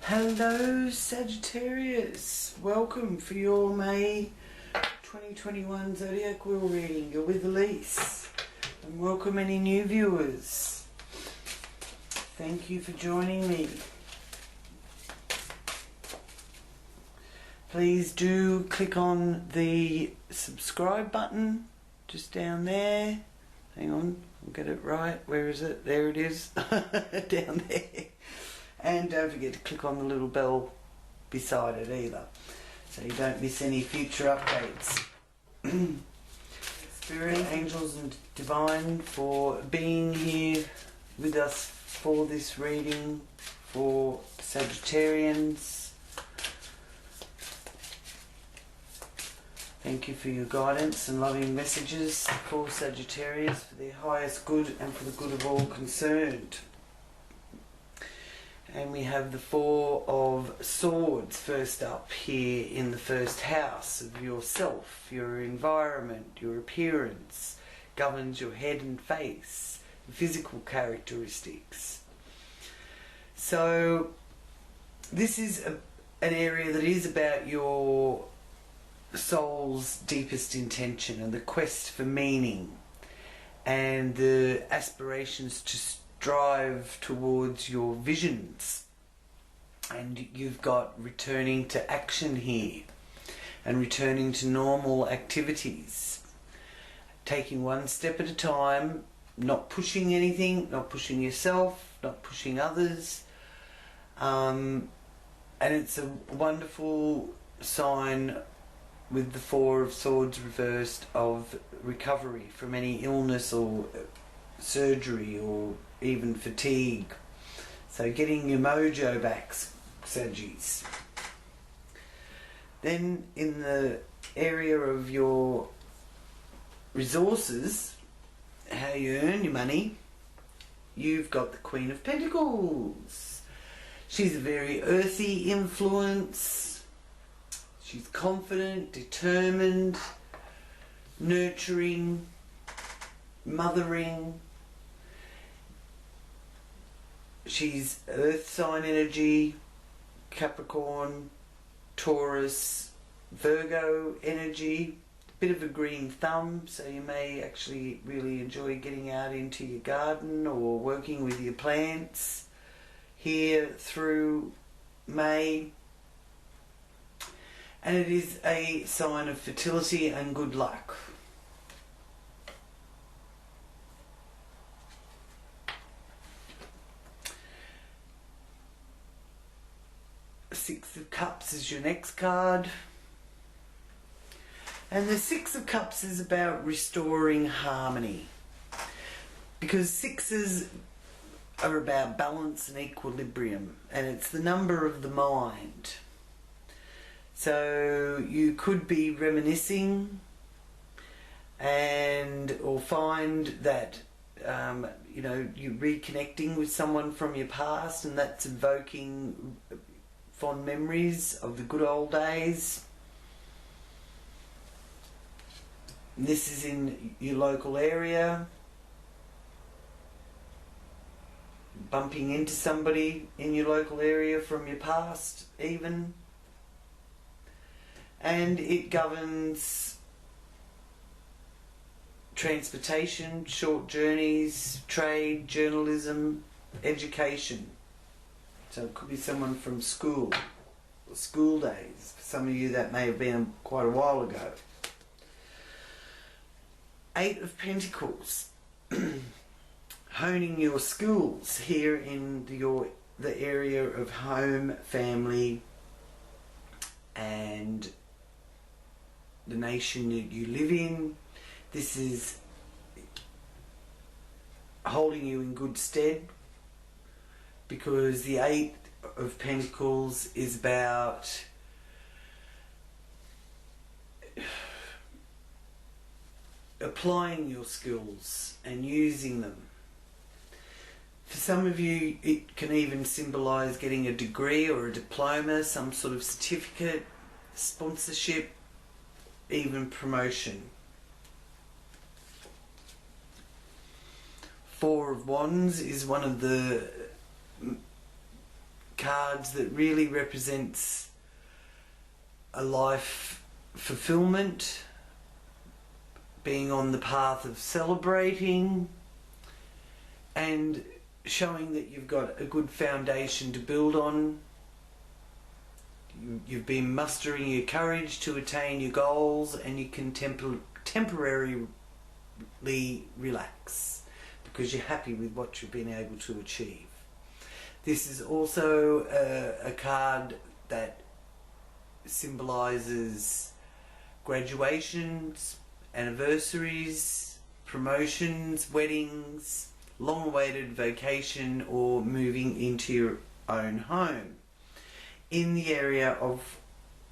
Hello Sagittarius, welcome for your May 2021 Zodiac wheel reading. You're with Elise, and welcome any new viewers. Thank you for joining me. Please do click on the subscribe button just down there. Hang on, I'll get it right. Where is it? There it is. Down there. And don't forget to click on the little bell beside it either, so you don't miss any future updates. Spirit, angels and divine for being here with us for this reading for Sagittarians. Thank you for your guidance and loving messages for Sagittarius, for their highest good and for the good of all concerned. And we have the Four of Swords first up here in the first house of yourself. Your environment, your appearance governs your head and face, physical characteristics. So this is an area that is about your soul's deepest intention and the quest for meaning and the aspirations to drive towards your visions. And you've got returning to action here and returning to normal activities, taking one step at a time, not pushing anything, not pushing yourself, not pushing others, and it's a wonderful sign with the Four of Swords reversed of recovery from any illness or surgery or even fatigue. So getting your mojo back, Saggies. Then in the area of your resources, how you earn your money, you've got the Queen of Pentacles. She's a very earthy influence. She's confident, determined, nurturing, mothering. She's earth sign energy, Capricorn, Taurus, Virgo energy, a bit of a green thumb, so you may actually really enjoy getting out into your garden or working with your plants here through May. And it is a sign of fertility and good luck. Six of Cups is your next card. And the Six of Cups is about restoring harmony. Because sixes are about balance and equilibrium. And it's the number of the mind. So you could be reminiscing or find that you're reconnecting with someone from your past, and that's evoking fond memories of the good old days. This is in your local area. Bumping into somebody in your local area from your past even. And it governs transportation, short journeys, trade, journalism, education. So it could be someone from school, or school days. For some of you that may have been quite a while ago. Eight of Pentacles. Honing your skills here in the area of home, family, and the nation that you live in. This is holding you in good stead, because the Eight of Pentacles is about applying your skills and using them. For some of you, it can even symbolise getting a degree or a diploma, some sort of certificate, sponsorship, even promotion. Four of Wands is one of the cards that really represents a life fulfillment, being on the path of celebrating, and showing that you've got a good foundation to build on. You've been mustering your courage to attain your goals, and you can temporarily relax because you're happy with what you've been able to achieve. This is also a card that symbolises graduations, anniversaries, promotions, weddings, long-awaited vacation, or moving into your own home in the area of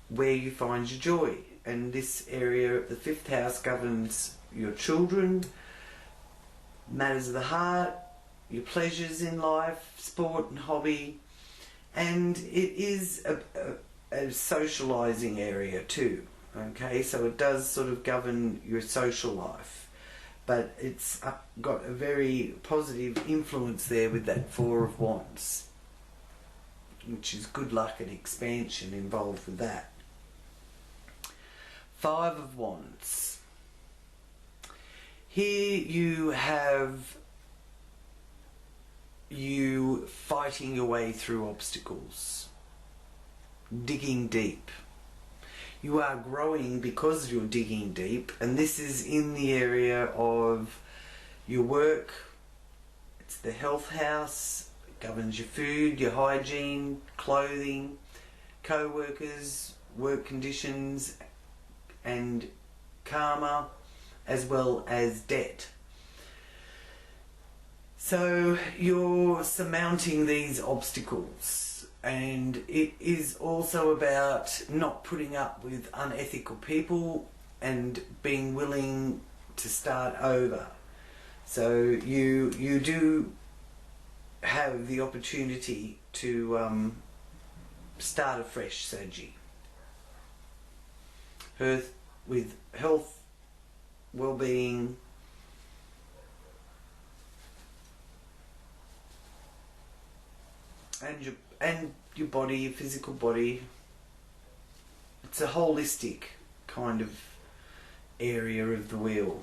where you find your joy. And this area, the 5th house, governs your children, matters of the heart, your pleasures in life, sport and hobby, and it is a socialising area too. Okay, so it does sort of govern your social life, but it's got a very positive influence there with that 4 of Wands, which is good luck and expansion involved with that. 5 of Wands. Here you have you fighting your way through obstacles, digging deep. You are growing because you're digging deep, and this is in the area of your work. It's the health house. It governs your food, your hygiene, clothing, co-workers, work conditions, and karma, as well as debt. So you're surmounting these obstacles, and it is also about not putting up with unethical people and being willing to start over. So you do have the opportunity to start afresh, Saggy. With health, well-being, and your body, your physical body. It's a holistic kind of area of the wheel.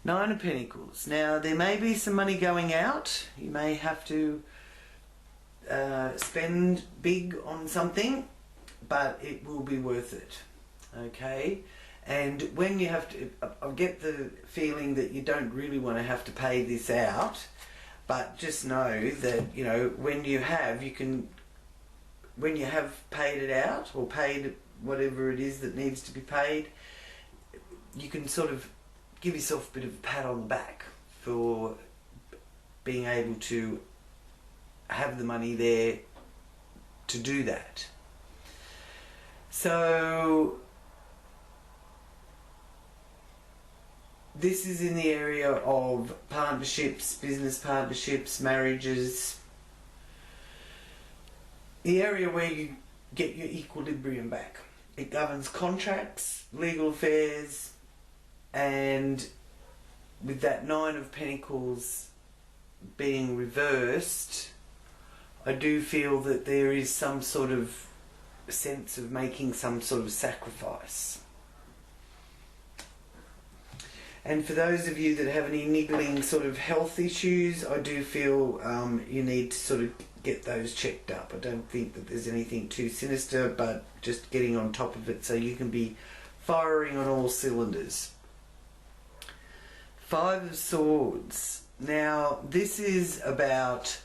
9 of Pentacles. Now there may be some money going out. You may have to spend big on something, but it will be worth it. Okay? And when you have to, I get the feeling that you don't really want to have to pay this out, but just know that, you know, when you have paid it out, or paid whatever it is that needs to be paid, you can sort of give yourself a bit of a pat on the back for being able to have the money there to do that. So this is in the area of partnerships, business partnerships, marriages, the area where you get your equilibrium back. It governs contracts, legal affairs, and with that 9 of Pentacles being reversed, I do feel that there is some sort of sense of making some sort of sacrifice. And for those of you that have any niggling sort of health issues, I do feel you need to sort of get those checked up. I don't think that there's anything too sinister, but just getting on top of it so you can be firing on all cylinders. 5 of Swords. Now this is about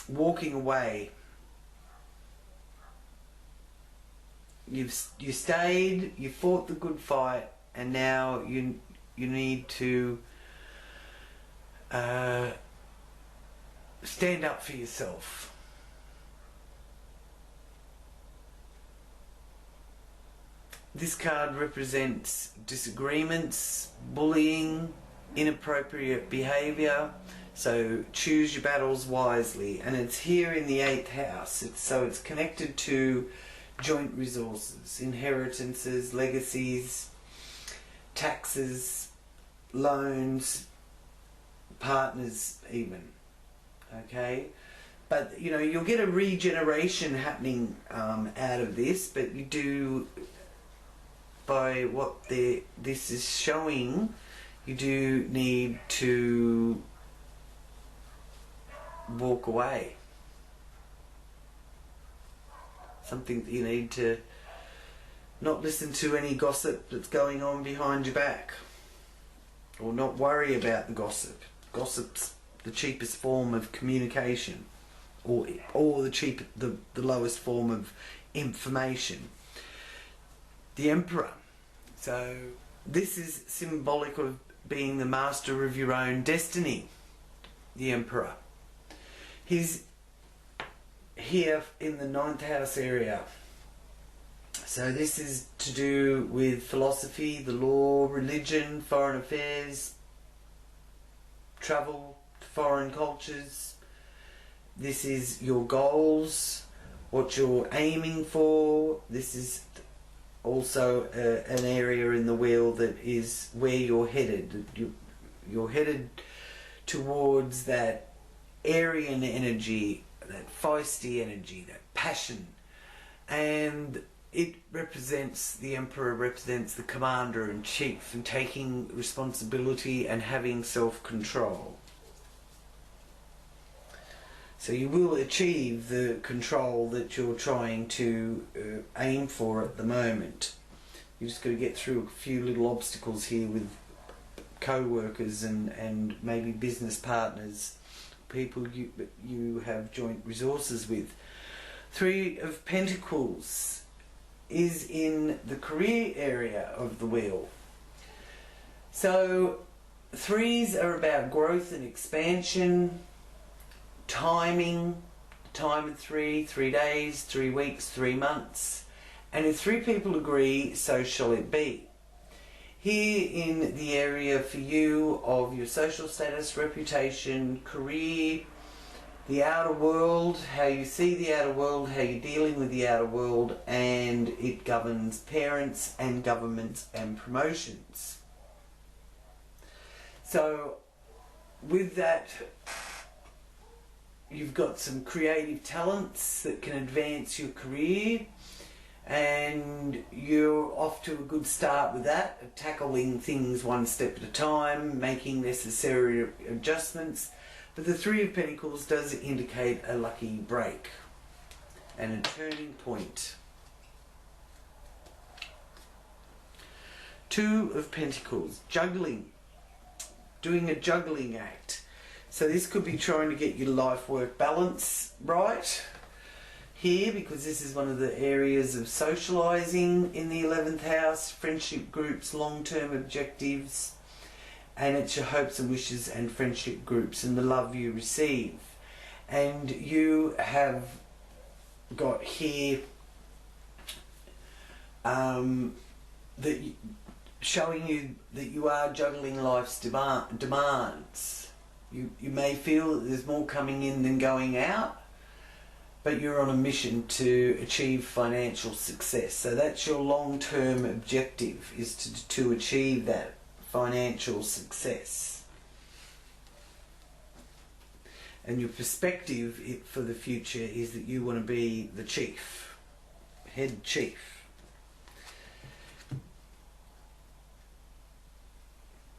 walking away. You stayed, you fought the good fight, and now you need to stand up for yourself. This card represents disagreements, bullying, inappropriate behaviour. So choose your battles wisely, and it's here in the 8th house. So it's connected to joint resources, inheritances, legacies, taxes, loans, partners even, okay? But, you know, you'll get a regeneration happening out of this, but you do, by what this is showing, you do need to walk away. Something that you need to not listen to any gossip that's going on behind your back, or not worry about the gossip. Gossip's the cheapest form of communication, or the lowest form of information. The Emperor. So this is symbolic of being the master of your own destiny. The Emperor. He's here in the 9th house area. So this is to do with philosophy, the law, religion, foreign affairs, travel to foreign cultures. This is your goals, what you're aiming for. This is also an area in the wheel that is where you're headed. You're headed towards that Aryan energy, that feisty energy, that passion. And it represents, the Emperor represents the commander-in-chief and taking responsibility and having self-control. So you will achieve the control that you're trying to aim for at the moment. You just got to get through a few little obstacles here with co-workers and maybe business partners, people you have joint resources with. 3 of Pentacles is in the career area of the wheel. So 3s are about growth and expansion, timing, time of 3 days, 3 weeks, 3 months. And if 3 people agree, so shall it be. Here in the area for you of your social status, reputation, career, the outer world, how you see the outer world, how you're dealing with the outer world, and it governs parents and governments and promotions. So with that, you've got some creative talents that can advance your career, and you're off to a good start with that, tackling things one step at a time, making necessary adjustments. But the 3 of Pentacles does indicate a lucky break and a turning point. 2 of Pentacles, juggling, doing a juggling act. So this could be trying to get your life-work balance right here, because this is one of the areas of socializing in the 11th house, friendship groups, long-term objectives, and it's your hopes and wishes and friendship groups and the love you receive. And you have got here showing you that you are juggling life's demands. You may feel that there's more coming in than going out, but you're on a mission to achieve financial success. So that's your long-term objective, is to achieve that financial success. And your perspective for the future is that you want to be the chief, head chief.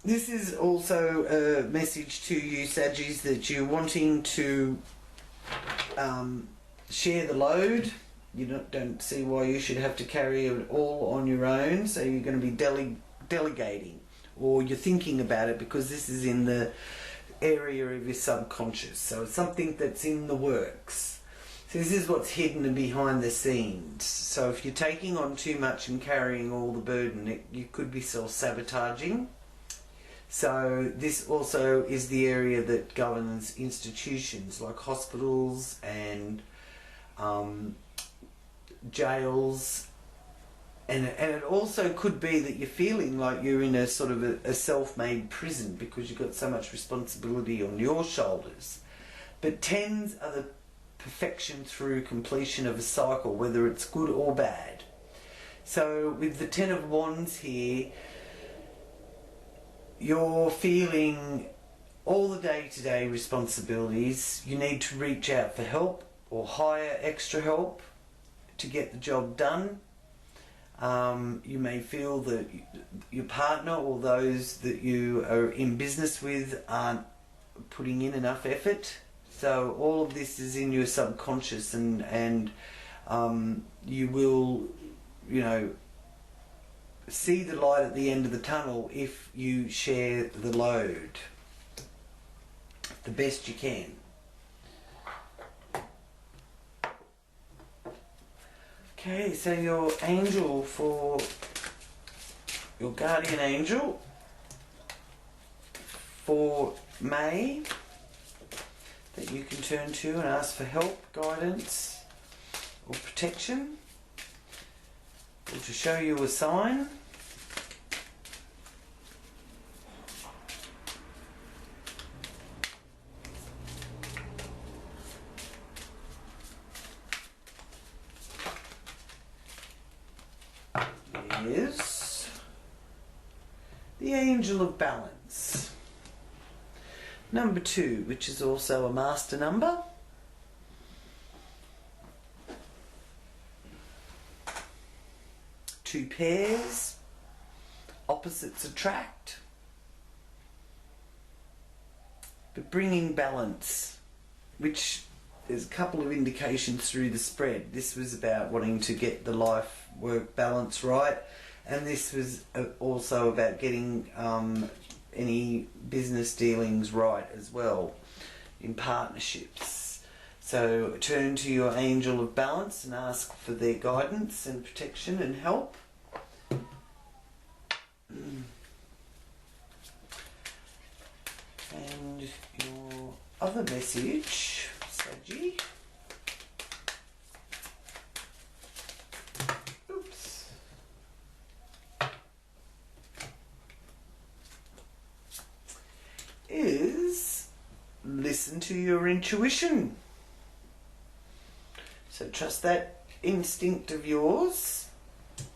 This is also a message to you, Saggies, that you're wanting to share the load. You don't see why you should have to carry it all on your own, so you're going to be delegating, or you're thinking about it, because this is in the area of your subconscious. So it's something that's in the works. So this is what's hidden and behind the scenes. So if you're taking on too much and carrying all the burden, you could be self-sabotaging. So this also is the area that governs institutions like hospitals and jails, and it also could be that you're feeling like you're in a sort of a self-made prison because you've got so much responsibility on your shoulders. But 10s are the perfection through completion of a cycle, whether it's good or bad. So with the 10 of Wands here, you're feeling all the day-to-day responsibilities, you need to reach out for help or hire extra help to get the job done. You may feel that your partner or those that you are in business with aren't putting in enough effort. So all of this is in your subconscious, and you will, you know, see the light at the end of the tunnel if you share the load the best you can. Okay, so your angel for your guardian angel for May that you can turn to and ask for help, guidance or protection, or to show you a sign. Is the Angel of Balance. Number 2, which is also a master number. Two pairs, opposites attract. But bringing balance, which there's a couple of indications through the spread. This was about wanting to get the life-work balance right, and this was also about getting any business dealings right as well in partnerships. So turn to your angel of balance and ask for their guidance and protection and help. And your other message, Saggy. Oops. Is listen to your intuition. So trust that instinct of yours,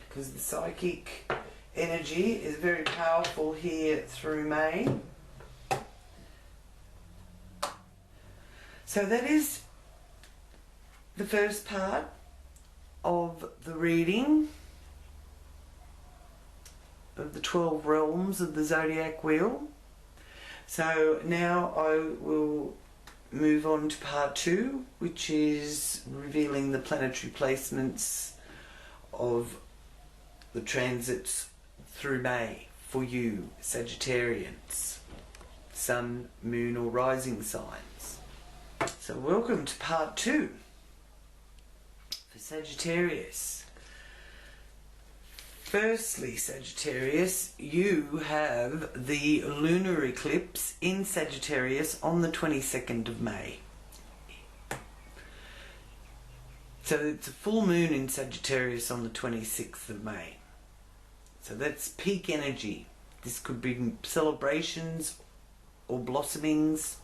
because the psychic energy is very powerful here through May. So that is the first part of the reading of the 12 realms of the Zodiac Wheel. So now I will move on to part 2, which is revealing the planetary placements of the transits through May for you, Sagittarians, Sun, Moon or Rising signs. So welcome to part 2 for Sagittarius. Firstly, Sagittarius, you have the lunar eclipse in Sagittarius on the 22nd of May. So it's a full moon in Sagittarius on the 26th of May. So that's peak energy. This could bring celebrations or blossomings.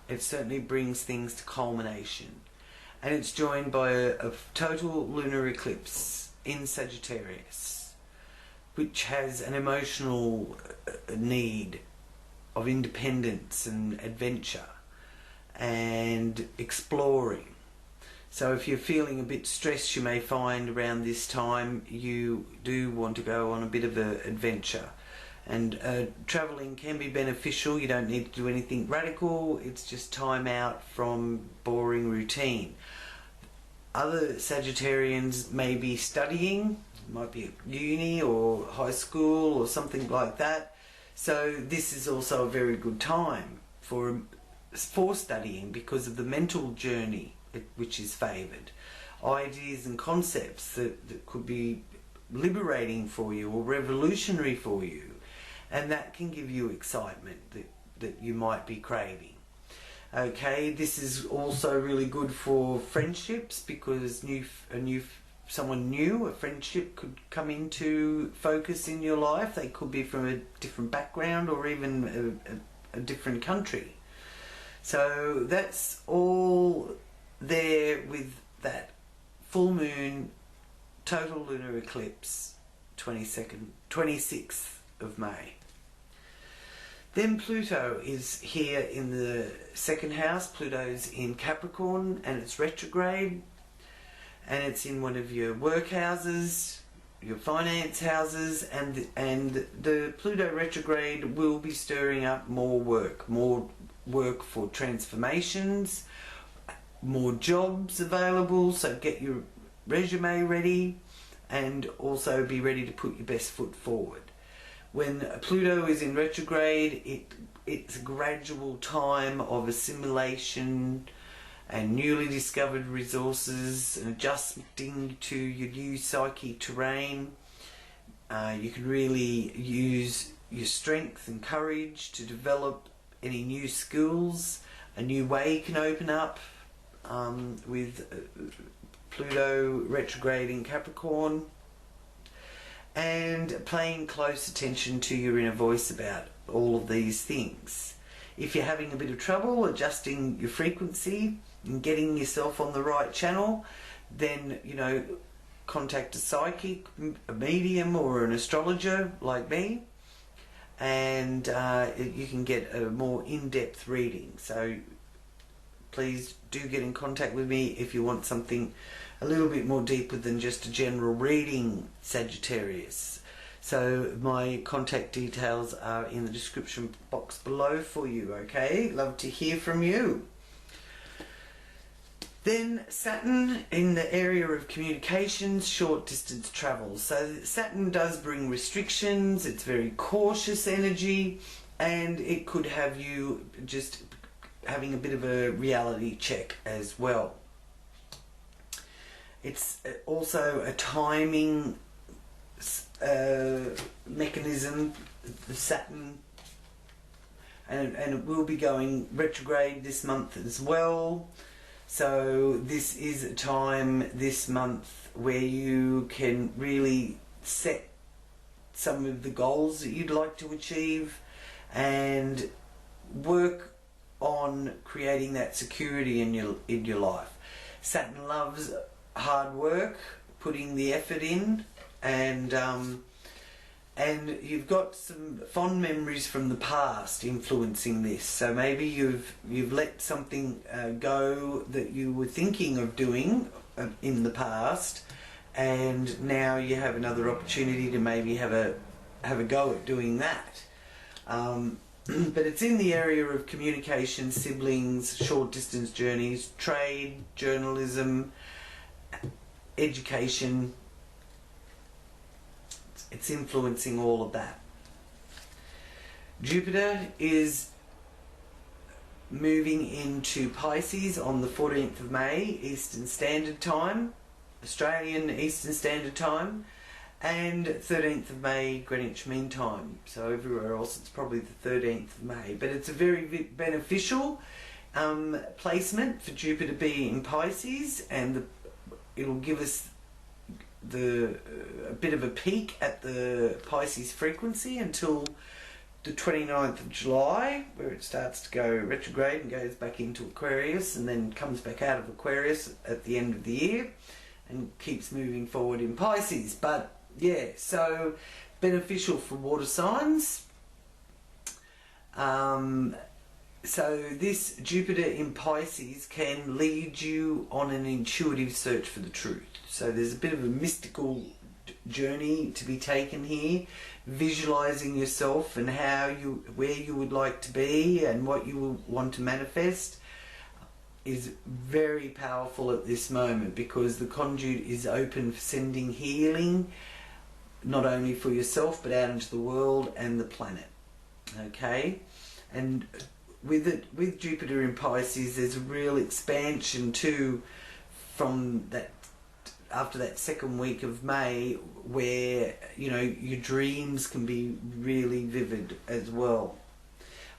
It certainly brings things to culmination. And it's joined by a total lunar eclipse in Sagittarius, which has an emotional need of independence and adventure and exploring. So if you're feeling a bit stressed, you may find around this time you do want to go on a bit of an adventure. And travelling can be beneficial. You don't need to do anything radical. It's just time out from boring routine. Other Sagittarians may be studying. It might be at uni or high school or something like that. So this is also a very good time for studying because of the mental journey which is favoured. Ideas and concepts that could be liberating for you or revolutionary for you. And that can give you excitement that you might be craving. Okay, this is also really good for friendships because someone new, a friendship could come into focus in your life. They could be from a different background or even a different country. So that's all there with that full moon, total lunar eclipse, 26th of May. Then Pluto is here in the second house. Pluto's in Capricorn and it's retrograde, and it's in one of your work houses, your finance houses, and the Pluto retrograde will be stirring up more work for transformations, more jobs available, so get your resume ready and also be ready to put your best foot forward. When Pluto is in retrograde, it's a gradual time of assimilation and newly discovered resources and adjusting to your new psychic terrain. You can really use your strength and courage to develop any new skills. A new way can open up with Pluto retrograde in Capricorn, and paying close attention to your inner voice about all of these things. If you're having a bit of trouble adjusting your frequency and getting yourself on the right channel, then, you know, contact a psychic, a medium or an astrologer like me, and you can get a more in-depth reading. So please do get in contact with me if you want something a little bit more deeper than just a general reading, Sagittarius. So my contact details are in the description box below for you, okay? Love to hear from you. Then Saturn in the area of communications, short distance travel. So Saturn does bring restrictions, it's very cautious energy, and it could have you just having a bit of a reality check as well. It's also a timing mechanism, the Saturn, and it will be going retrograde this month as well. So this is a time this month where you can really set some of the goals that you'd like to achieve and work on creating that security in your life. Saturn loves hard work, putting the effort in, and you've got some fond memories from the past influencing this. So maybe you've let something go that you were thinking of doing in the past, and now you have another opportunity to maybe have a go at doing that. But it's in the area of communication, siblings, short distance journeys, trade, journalism, education. It's influencing all of that. Jupiter is moving into Pisces on the 14th of May, Eastern Standard Time, Australian Eastern Standard Time, and 13th of May, Greenwich Mean Time. So everywhere else it's probably the 13th of May. But it's a very beneficial placement for Jupiter to be in Pisces, and it'll give us a bit of a peek at the Pisces frequency until the 29th of July, where it starts to go retrograde and goes back into Aquarius, and then comes back out of Aquarius at the end of the year and keeps moving forward in Pisces. But yeah, so beneficial for water signs. So this Jupiter in Pisces can lead you on an intuitive search for the truth. So there's a bit of a mystical journey to be taken here, visualizing yourself and where you would like to be and what you will want to manifest is very powerful at this moment, because the conduit is open for sending healing, not only for yourself but out into the world and the planet. Okay, and with Jupiter in Pisces, there's a real expansion too from that, after that second week of May, where, you know, your dreams can be really vivid as well.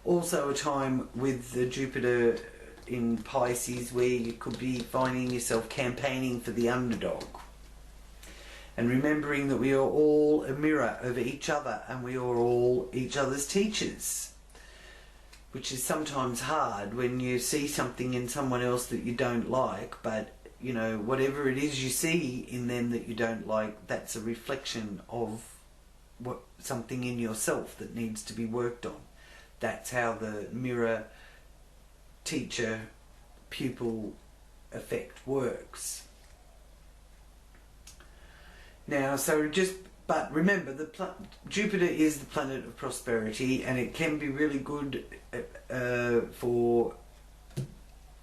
Also a time with the Jupiter in Pisces where you could be finding yourself campaigning for the underdog. And remembering that we are all a mirror of each other, and we are all each other's teachers. Which is sometimes hard when you see something in someone else that you don't like, but you know, whatever it is you see in them that you don't like, that's a reflection of something in yourself that needs to be worked on. That's how the mirror teacher pupil effect works. Now, but remember, Jupiter is the planet of prosperity, and it can be really good for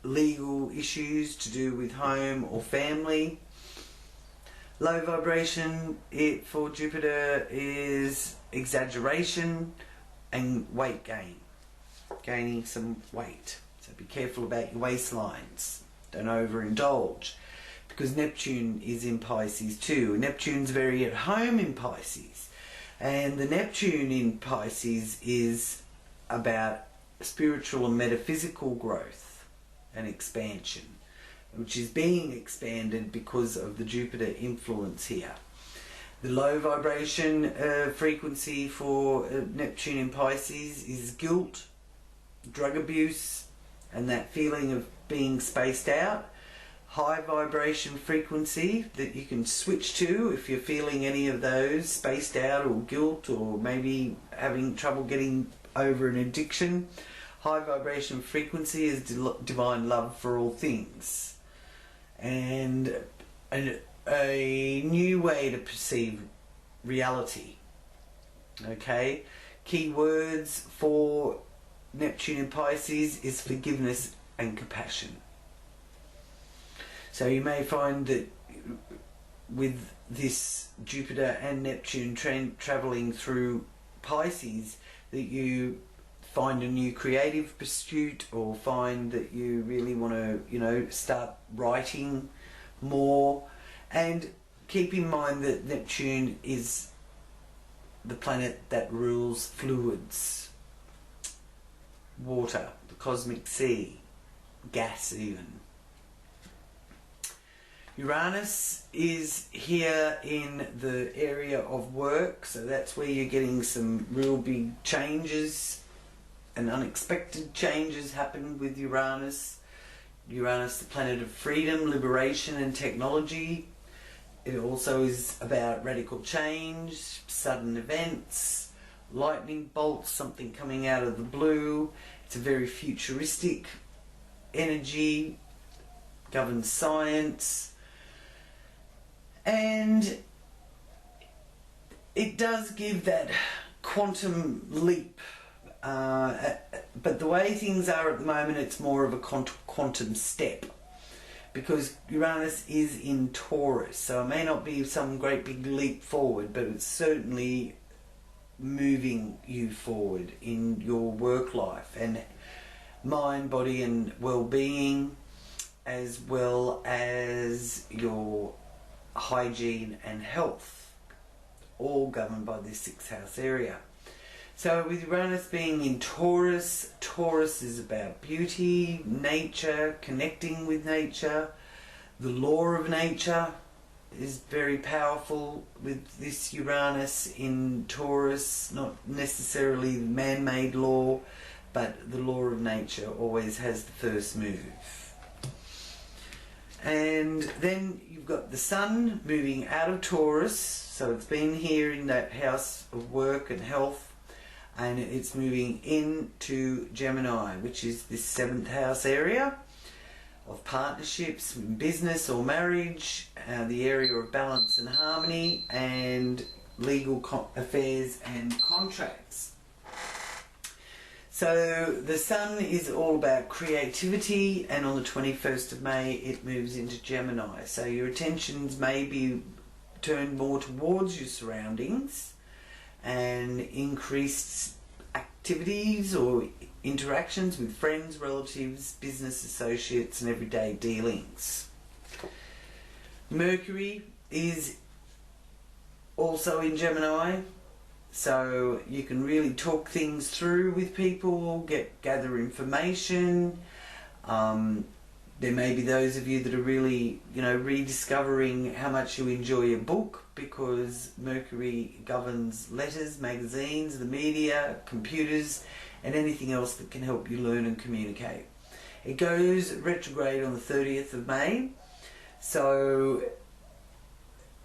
legal issues to do with home or family. Low vibration for Jupiter is exaggeration and weight gain, gaining some weight. So be careful about your waistlines. Don't overindulge, because Neptune is in Pisces too. Neptune's very at home in Pisces, and the Neptune in Pisces is about spiritual and metaphysical growth and expansion, which is being expanded because of the Jupiter influence here. The low vibration frequency for Neptune in Pisces is guilt, drug abuse, and that feeling of being spaced out. High vibration frequency that you can switch to if you're feeling any of those, spaced out or guilt, or maybe having trouble getting over an addiction. High vibration frequency is divine love for all things, and a new way to perceive reality. Okay, key words for Neptune in Pisces is forgiveness and compassion. So you may find that with this Jupiter and Neptune travelling through Pisces, that you find a new creative pursuit, or find that you really want to, start writing more. And keep in mind that Neptune is the planet that rules fluids, water, the cosmic sea, gas even. Uranus is here in the area of work, so that's where you're getting some real big changes and unexpected changes happen with Uranus. Uranus, the planet of freedom, liberation and technology. It also is about radical change, sudden events, lightning bolts, something coming out of the blue. It's a very futuristic energy, governs science, and it does give that quantum leap. But the way things are at the moment, it's more of a quantum step, because Uranus is in Taurus, so it may not be some great big leap forward, but it's certainly moving you forward in your work life and mind, body and well-being, as well as your hygiene and health, all governed by this 6th house area. So with Uranus being in Taurus, Taurus is about beauty, nature, connecting with nature. The law of nature is very powerful with this Uranus in Taurus, not necessarily the man-made law, but the law of nature always has the first move. And then you've got the Sun moving out of Taurus, so it's been here in that house of work and health, and it's moving into Gemini, which is this 7th house area of partnerships, business or marriage, the area of balance and harmony, and legal affairs and contracts. So the Sun is all about creativity, and on the 21st of May it moves into Gemini. So your attentions may be turned more towards your surroundings and increased activities or interactions with friends, relatives, business associates and everyday dealings. Mercury is also in Gemini, so you can really talk things through with people, gather information. There may be those of you that are really, rediscovering how much you enjoy a book, because Mercury governs letters, magazines, the media, computers, and anything else that can help you learn and communicate. It goes retrograde on the 30th of May, so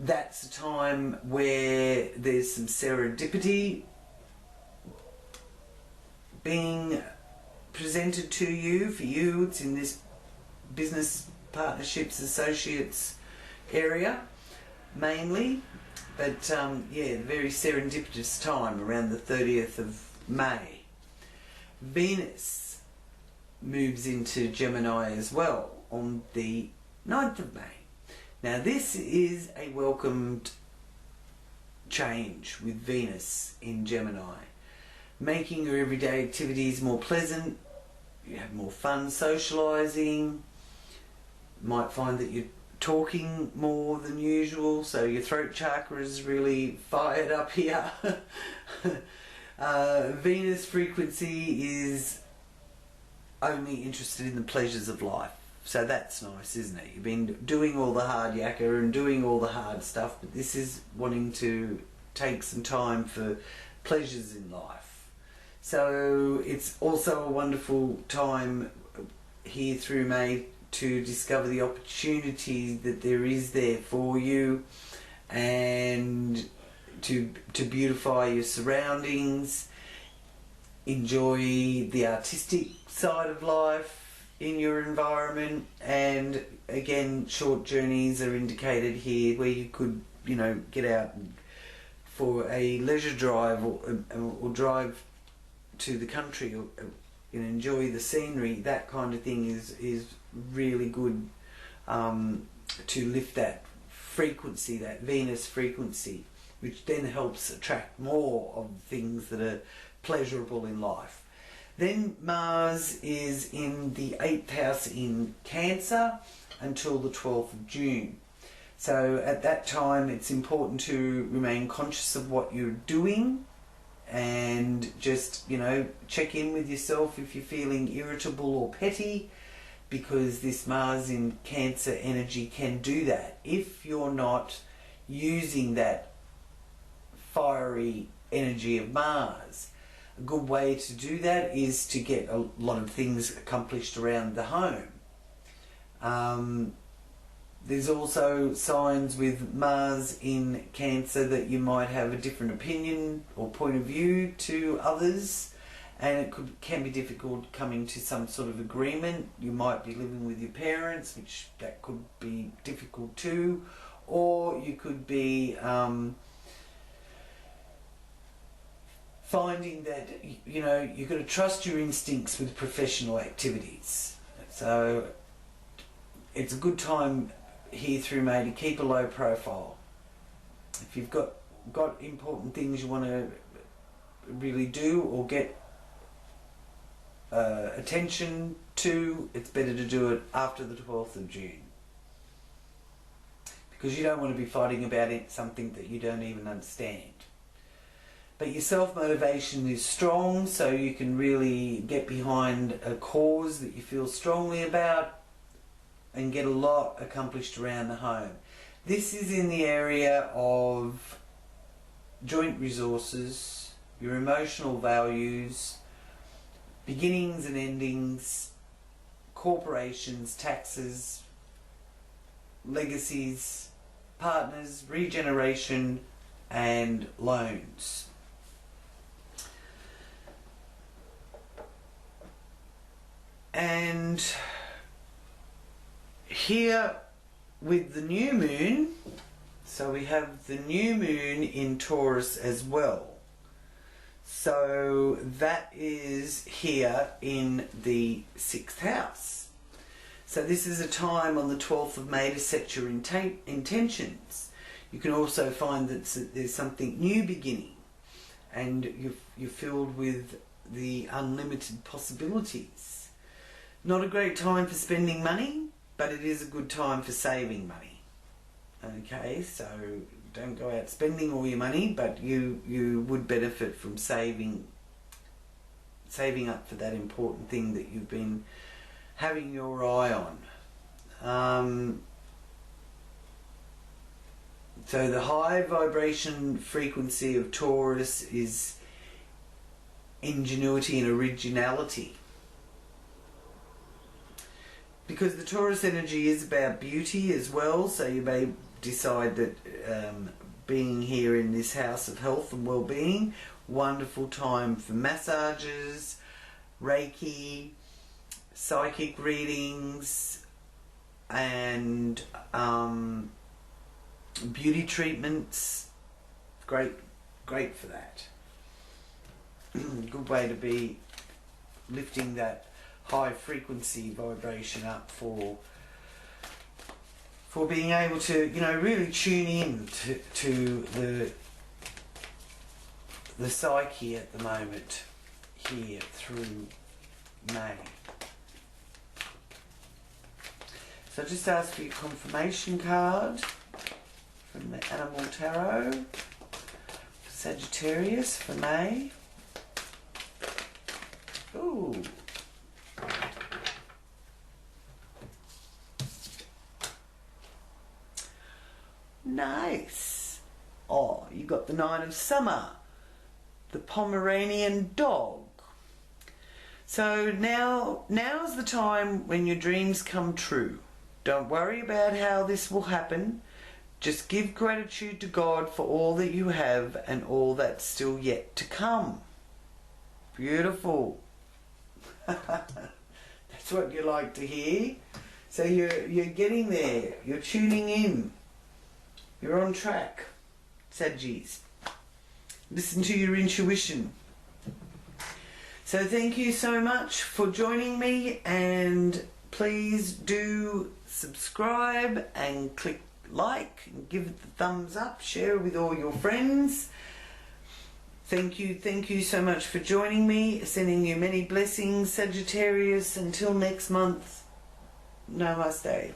that's a time where there's some serendipity being presented to you. For you, it's in this business partnerships, associates area mainly. But yeah, very serendipitous time around the 30th of May. Venus moves into Gemini as well on the 9th of May. Now this is a welcomed change with Venus in Gemini, making your everyday activities more pleasant. You have more fun socialising. Might find that you're talking more than usual, so your throat chakra is really fired up here. Venus frequency is only interested in the pleasures of life, so that's nice, isn't it? You've been doing all the hard yakka and doing all the hard stuff, but this is wanting to take some time for pleasures in life. So it's also a wonderful time here through May to discover the opportunity that there is there for you, and to beautify your surroundings, enjoy the artistic side of life in your environment. And again, short journeys are indicated here where you could, you know, get out for a leisure drive or drive to the country or and enjoy the scenery. That kind of thing is really good to lift that frequency, that Venus frequency, which then helps attract more of things that are pleasurable in life. Then Mars is in the 8th house in Cancer until the 12th of June. So at that time it's important to remain conscious of what you're doing, and just, you know, check in with yourself if you're feeling irritable or petty, because this Mars in Cancer energy can do that if you're not using that fiery energy of Mars. A good way to do that is to get a lot of things accomplished around the home. There's also signs with Mars in Cancer that you might have a different opinion or point of view to others, and it can be difficult coming to some sort of agreement. You might be living with your parents, which that could be difficult too, or you could be finding that, you know, you've got to trust your instincts with professional activities. So it's a good time here through May to keep a low profile. If you've got important things you want to really do or get attention to, it's better to do it after the 12th of June, because you don't want to be fighting about something that you don't even understand. But your self-motivation is strong, so you can really get behind a cause that you feel strongly about and get a lot accomplished around the home. This is in the area of joint resources, your emotional values, beginnings and endings, corporations, taxes, legacies, partners, regeneration, and loans. And here with the new moon, so we have the new moon in Taurus as well. So that is here in the 6th house. So this is a time on the 12th of May to set your intentions. You can also find that there's something new beginning, and you're filled with the unlimited possibilities. Not a great time for spending money, but it is a good time for saving money. Okay, so don't go out spending all your money, but you would benefit from saving up for that important thing that you've been having your eye on. So the high vibration frequency of Taurus is ingenuity and originality, because the Taurus energy is about beauty as well. So you may decide that being here in this house of health and well-being, wonderful time for massages, Reiki, psychic readings, and beauty treatments. Great for that. Good way to be lifting that high frequency vibration up for being able to, you know, really tune in to the psyche at the moment here through May. So just ask for your confirmation card from the Animal Tarot for Sagittarius for May. Ooh. Nice. Oh, you got the Nine of Summer, the Pomeranian dog. So now's the time when your dreams come true. Don't worry about how this will happen. Just give gratitude to God for all that you have and all that's still yet to come. Beautiful. That's what you like to hear. So you're getting there. You're tuning in. You're on track, Saggies. Listen to your intuition. So thank you so much for joining me, and please do subscribe and click like and give it the thumbs up. Share it with all your friends. Thank you so much for joining me. Sending you many blessings, Sagittarius. Until next month, namaste.